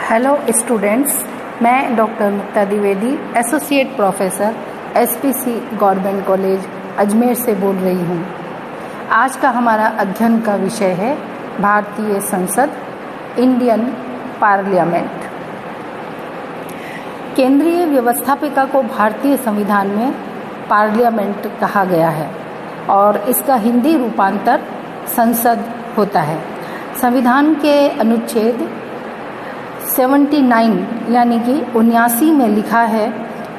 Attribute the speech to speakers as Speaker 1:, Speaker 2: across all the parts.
Speaker 1: Hello students, मैं doctor Mukta Dwivedi, associate professor SPC government college Ajmer से बोल रही हूँ। आज का हमारा अध्ययन का विषय है भारतीय संसद, इंडियन पार्लियामेंट। केंद्रीय व्यवस्थापिका को भारतीय संविधान में पार्लियामेंट कहा गया है और इसका हिंदी रूपांतर संसद होता है। संविधान के अनुच्छेद 79 यानी कि 79 में लिखा है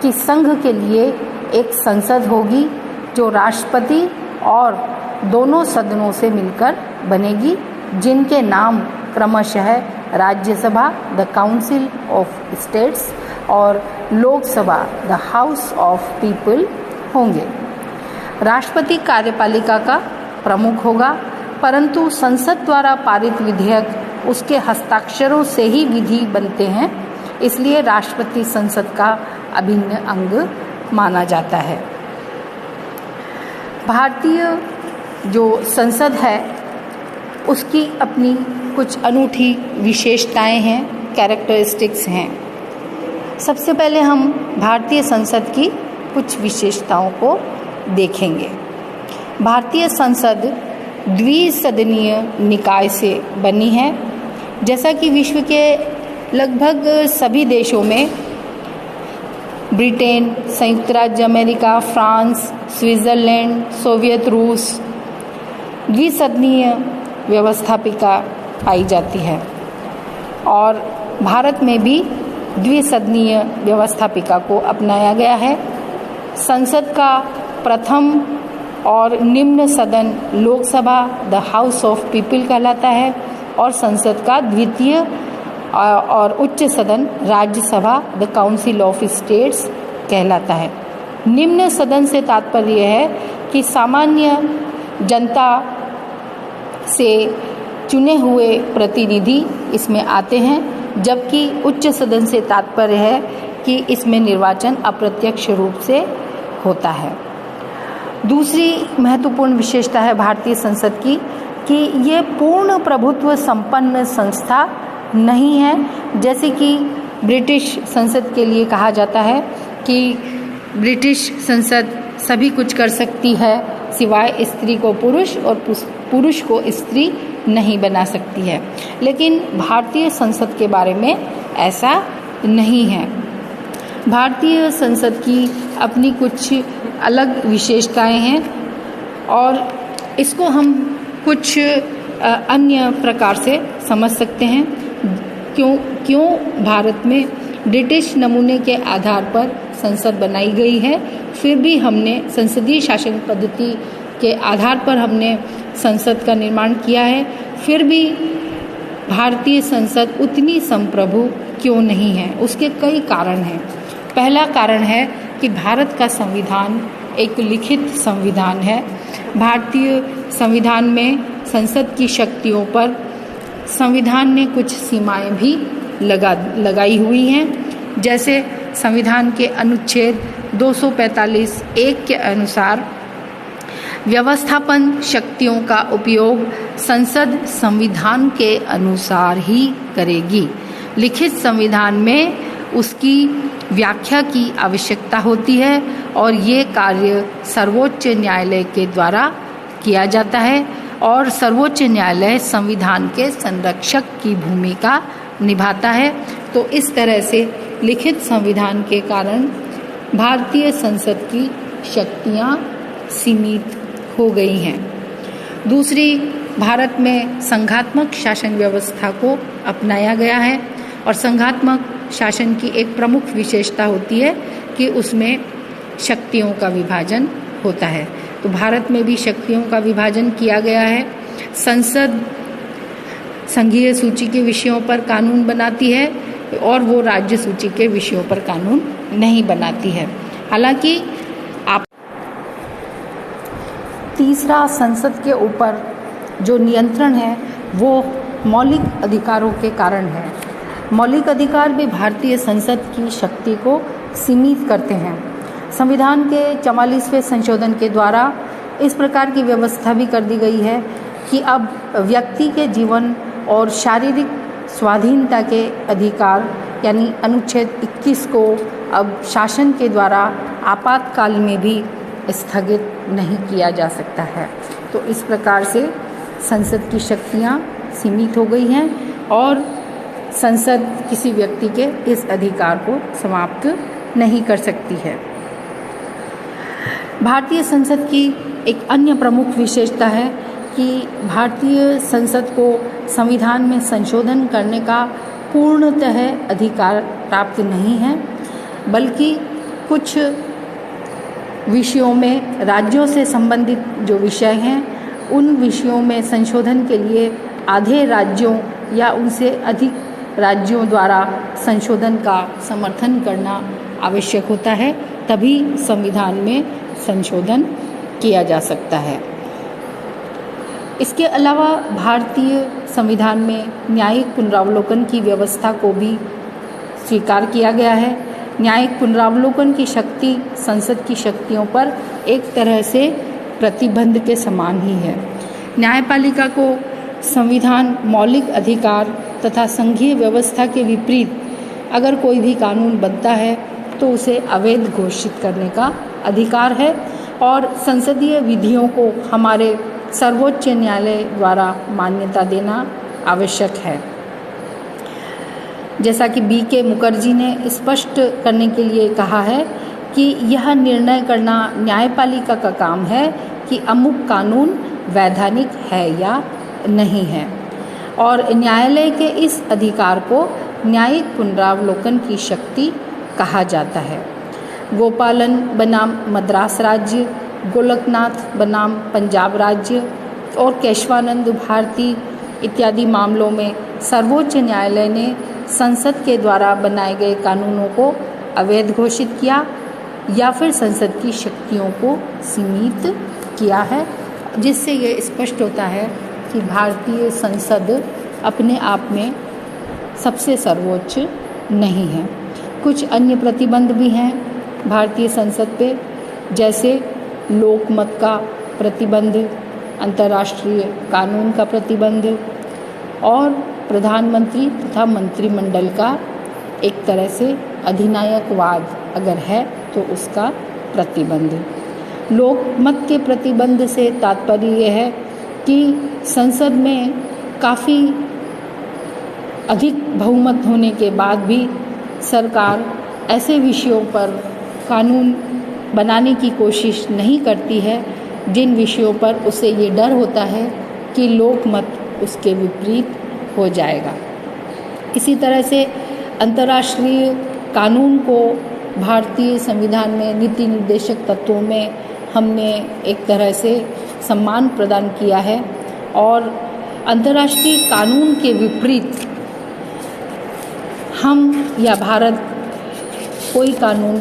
Speaker 1: कि संघ के लिए एक संसद होगी जो राष्ट्रपति और दोनों सदनों से मिलकर बनेगी, जिनके नाम क्रमशः Rajya Sabha the council of states और Lok Sabha the house of people होंगे। राष्ट्रपति कार्यपालिका का प्रमुख होगा, परंतु संसद द्वारा पारित विधेयक उसके हस्ताक्षरों से ही विधि बनते हैं, इसलिए राष्ट्रपति संसद का अभिन्न अंग माना जाता है। भारतीय जो संसद है उसकी अपनी कुछ अनूठी विशेषताएं हैं, कैरेक्टरिस्टिक्स हैं। सबसे पहले हम भारतीय संसद की कुछ विशेषताओं को देखेंगे। भारतीय संसद द्विसदनीय निकाय से बनी है। जैसा कि विश्व के लगभग सभी देशों में ब्रिटेन, संयुक्त राज्य अमेरिका, फ्रांस, स्विट्जरलैंड, सोवियत रूस द्विसदनीय व्यवस्थापिका पाई जाती है और भारत में भी द्विसदनीय व्यवस्थापिका को अपनाया गया है। संसद का प्रथम और निम्न सदन Lok Sabha the house of people कहलाता है और संसद का द्वितीय और उच्च सदन Rajya Sabha the council of states कहलाता है। निम्न सदन से तात्पर्य है कि सामान्य जनता से चुने हुए प्रतिनिधि इसमें आते हैं, जबकि उच्च सदन से तात्पर्य है कि इसमें निर्वाचन अप्रत्यक्ष रूप से होता है। दूसरी महत्वपूर्ण विशेषता है भारतीय संसद की कि ये पूर्ण प्रभुत्व संपन्न संस्था नहीं है, जैसे कि ब्रिटिश संसद के लिए कहा जाता है कि ब्रिटिश संसद सभी कुछ कर सकती है सिवाय स्त्री को पुरुष और पुरुष को स्त्री नहीं बना सकती है, लेकिन भारतीय संसद के बारे में ऐसा नहीं है। भारतीय संसद की अपनी कुछ अलग विशेषताएं हैं और इसको हम कुछ अन्य प्रकार से समझ सकते हैं। क्यों भारत में ब्रिटिश नमूने के आधार पर संसद बनाई गई है, फिर भी हमने संसदीय शासन पद्धति के आधार पर हमने संसद का निर्माण किया है, फिर भी भारतीय संसद उतनी संप्रभु क्यों नहीं है? उसके कई कारण हैं। पहला कारण है कि भारत का संविधान एक लिखित संविधान है। भारतीय संविधान में संसद की शक्तियों पर संविधान ने कुछ सीमाएं भी लगाई हुई हैं। जैसे संविधान के अनुच्छेद 245(1) के अनुसार व्यवस्थापन शक्तियों का उपयोग संसद संविधान के अनुसार ही करेगी। लिखित संविधान में उसकी व्याख्या की आवश्यकता होती है और ये कार्य सर्वोच्च न्यायालय के द्वारा किया जाता है और सर्वोच्च न्यायालय संविधान के संरक्षक की भूमिका निभाता है। तो इस तरह से लिखित संविधान के कारण भारतीय संसद की शक्तियाँ सीमित हो गई हैं। दूसरी, भारत में संघात्मक शासन व्यवस्था को अपनाया गया है और संघात्मक शासन की एक प्रमुख विशेषता होती है कि उसमें शक्तियों का विभाजन होता है। तो भारत में भी शक्तियों का विभाजन किया गया है। संसद संघीय सूची के विषयों पर कानून बनाती है और वो राज्य सूची के विषयों पर कानून नहीं बनाती है। हालांकि तीसरा, संसद के ऊपर जो नियंत्रण है वो मौलिक अधिकारों के कारण है। मौलिक अधिकार भी भारतीय संसद की शक्ति को सीमित करते हैं। संविधान के 44वें संशोधन के द्वारा इस प्रकार की व्यवस्था भी कर दी गई है कि अब व्यक्ति के जीवन और शारीरिक स्वाधीनता के अधिकार यानी अनुच्छेद 21 को अब शासन के द्वारा आपातकाल में भी स्थगित नहीं किया जा सकता है। तो इस प्रकार से संसद की शक्तियाँ सीमित हो गई हैं और संसद किसी व्यक्ति के इस अधिकार को समाप्त नहीं कर सकती है। भारतीय संसद की एक अन्य प्रमुख विशेषता है कि भारतीय संसद को संविधान में संशोधन करने का पूर्णतः अधिकार प्राप्त नहीं है, बल्कि कुछ विषयों में राज्यों से संबंधित जो विषय हैं उन विषयों में संशोधन के लिए आधे राज्यों या उनसे अधिक राज्यों द्वारा संशोधन का समर्थन करना आवश्यक होता है, तभी संविधान में संशोधन किया जा सकता है। इसके अलावा भारतीय संविधान में न्यायिक पुनरावलोकन की व्यवस्था को भी स्वीकार किया गया है। न्यायिक पुनरावलोकन की शक्ति संसद की शक्तियों पर एक तरह से प्रतिबंध के समान ही है। न्यायपालिका को संविधान मौलिक अधिकार तथा संघीय व्यवस्था के विपरीत अगर कोई भी कानून बनता है तो उसे अवैध घोषित करने का अधिकार है और संसदीय विधियों को हमारे सर्वोच्च न्यायालय द्वारा मान्यता देना आवश्यक है। जैसा कि B.K. मुखर्जी ने स्पष्ट करने के लिए कहा है कि यह निर्णय करना न्यायपालिका का काम है कि अमुक कानून वैधानिक है या नहीं है, और न्यायालय के इस अधिकार को न्यायिक पुनरावलोकन की शक्ति कहा जाता है। गोपालन बनाम मद्रास राज्य, गोलकनाथ बनाम पंजाब राज्य और केशवानंद भारती इत्यादि मामलों में सर्वोच्च न्यायालय ने संसद के द्वारा बनाए गए कानूनों को अवैध घोषित किया या फिर संसद की शक्तियों को सीमित किया है, जिससे ये स्पष्ट होता है कि भारतीय संसद अपने आप में सबसे सर्वोच्च नहीं है। कुछ अन्य प्रतिबंध भी हैं भारतीय संसद पे, जैसे लोकमत का प्रतिबंध, अंतर्राष्ट्रीय कानून का प्रतिबंध और प्रधानमंत्री तथा मंत्रिमंडल का एक तरह से अधिनायकवाद अगर है तो उसका प्रतिबंध। लोकमत के प्रतिबंध से तात्पर्य यह है कि संसद में काफ़ी अधिक बहुमत होने के बाद भी सरकार ऐसे विषयों पर कानून बनाने की कोशिश नहीं करती है जिन विषयों पर उसे ये डर होता है कि लोकमत उसके विपरीत हो जाएगा। इसी तरह से अंतर्राष्ट्रीय कानून को भारतीय संविधान में नीति निर्देशक तत्वों में हमने एक तरह से सम्मान प्रदान किया है और अंतर्राष्ट्रीय कानून के विपरीत हम या भारत कोई कानून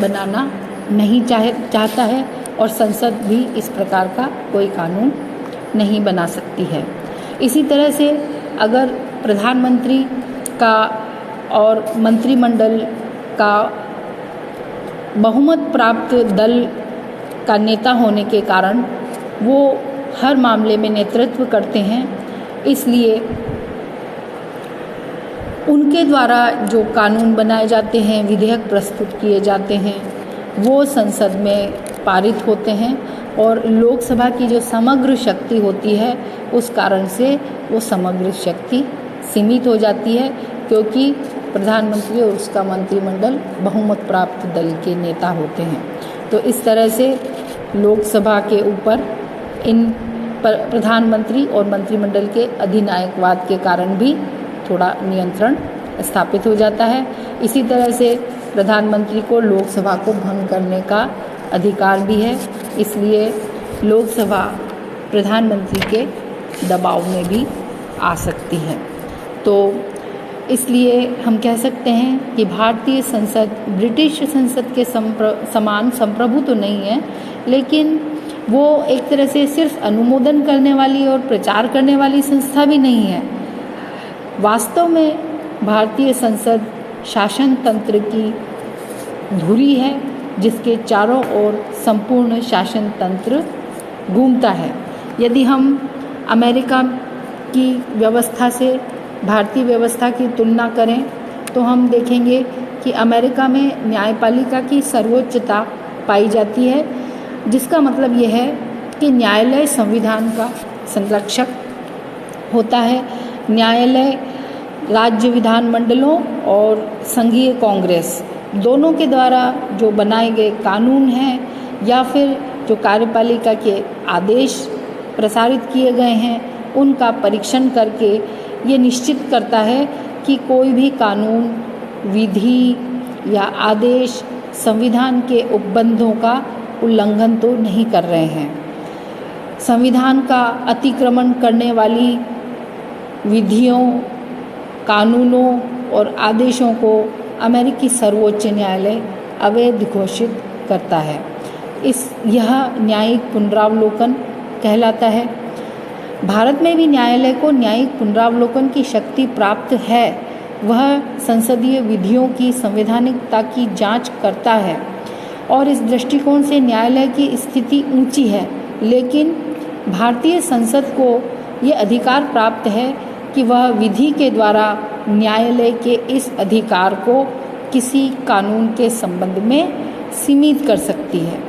Speaker 1: बनाना नहीं चाहता है और संसद भी इस प्रकार का कोई कानून नहीं बना सकती है। इसी तरह से अगर प्रधानमंत्री का और मंत्रिमंडल का बहुमत प्राप्त दल का नेता होने के कारण वो हर मामले में नेतृत्व करते हैं, इसलिए उनके द्वारा जो कानून बनाए जाते हैं, विधेयक प्रस्तुत किए जाते हैं, वो संसद में पारित होते हैं और लोकसभा की जो समग्र शक्ति होती है उस कारण से वो समग्र शक्ति सीमित हो जाती है, क्योंकि प्रधानमंत्री और उसका मंत्रिमंडल बहुमत प्राप्त दल के नेता होते हैं। तो इस तरह से लोकसभा के ऊपर इन प्रधानमंत्री और मंत्रिमंडल के अधिनायकवाद के कारण भी थोड़ा नियंत्रण स्थापित हो जाता है। इसी तरह से प्रधानमंत्री को लोकसभा को भंग करने का अधिकार भी है, इसलिए लोकसभा प्रधानमंत्री के दबाव में भी आ सकती है। तो इसलिए हम कह सकते हैं कि भारतीय संसद ब्रिटिश संसद के समान संप्रभु तो नहीं है, लेकिन वो एक तरह से सिर्फ अनुमोदन करने वाली और प्रचार करने वाली संस्था भी नहीं है। वास्तव में भारतीय संसद शासन तंत्र की धुरी है जिसके चारों ओर संपूर्ण शासन तंत्र घूमता है। यदि हम अमेरिका की व्यवस्था से भारतीय व्यवस्था की तुलना करें तो हम देखेंगे कि अमेरिका में न्यायपालिका की सर्वोच्चता पाई जाती है, जिसका मतलब यह है कि न्यायालय संविधान का संरक्षक होता है। न्यायालय राज्य विधानमंडलों और संघीय कांग्रेस दोनों के द्वारा जो बनाए गए कानून हैं या फिर जो कार्यपालिका के आदेश प्रसारित किए गए हैं उनका परीक्षण करके ये निश्चित करता है कि कोई भी कानून, विधि या आदेश संविधान के उपबंधों का उल्लंघन तो नहीं कर रहे हैं। संविधान का अतिक्रमण करने वाली विधियों, कानूनों और आदेशों को अमेरिकी सर्वोच्च न्यायालय अवैध घोषित करता है। यह न्यायिक पुनरावलोकन कहलाता है। भारत में भी न्यायालय को न्यायिक पुनरावलोकन की शक्ति प्राप्त है। वह संसदीय विधियों की संवैधानिकता की जांच करता है और इस दृष्टिकोण से न्यायालय की स्थिति ऊंची है, लेकिन भारतीय संसद को ये अधिकार प्राप्त है कि वह विधि के द्वारा न्यायालय के इस अधिकार को किसी कानून के संबंध में सीमित कर सकती है।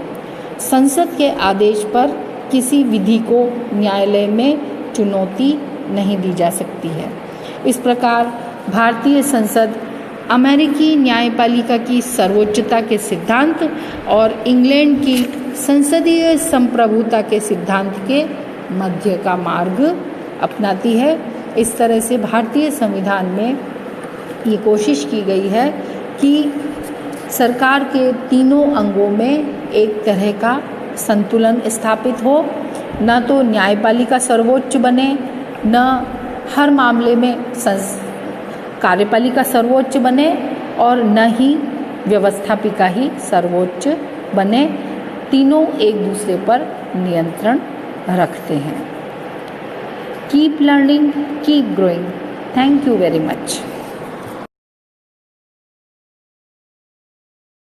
Speaker 1: संसद के आदेश पर किसी विधि को न्यायालय में चुनौती नहीं दी जा सकती है। इस प्रकार भारतीय संसद अमेरिकी न्यायपालिका की सर्वोच्चता के सिद्धांत और इंग्लैंड की संसदीय संप्रभुता के सिद्धांत के मध्य का मार्ग अपनाती है। इस तरह से भारतीय संविधान में ये कोशिश की गई है कि सरकार के तीनों अंगों में एक तरह का संतुलन स्थापित हो, न तो न्यायपालिका सर्वोच्च बने, न हर मामले में कार्यपालिका सर्वोच्च बने और न ही व्यवस्थापिका ही सर्वोच्च बने। तीनों एक दूसरे पर नियंत्रण रखते हैं। Keep learning, keep growing. Thank you very much.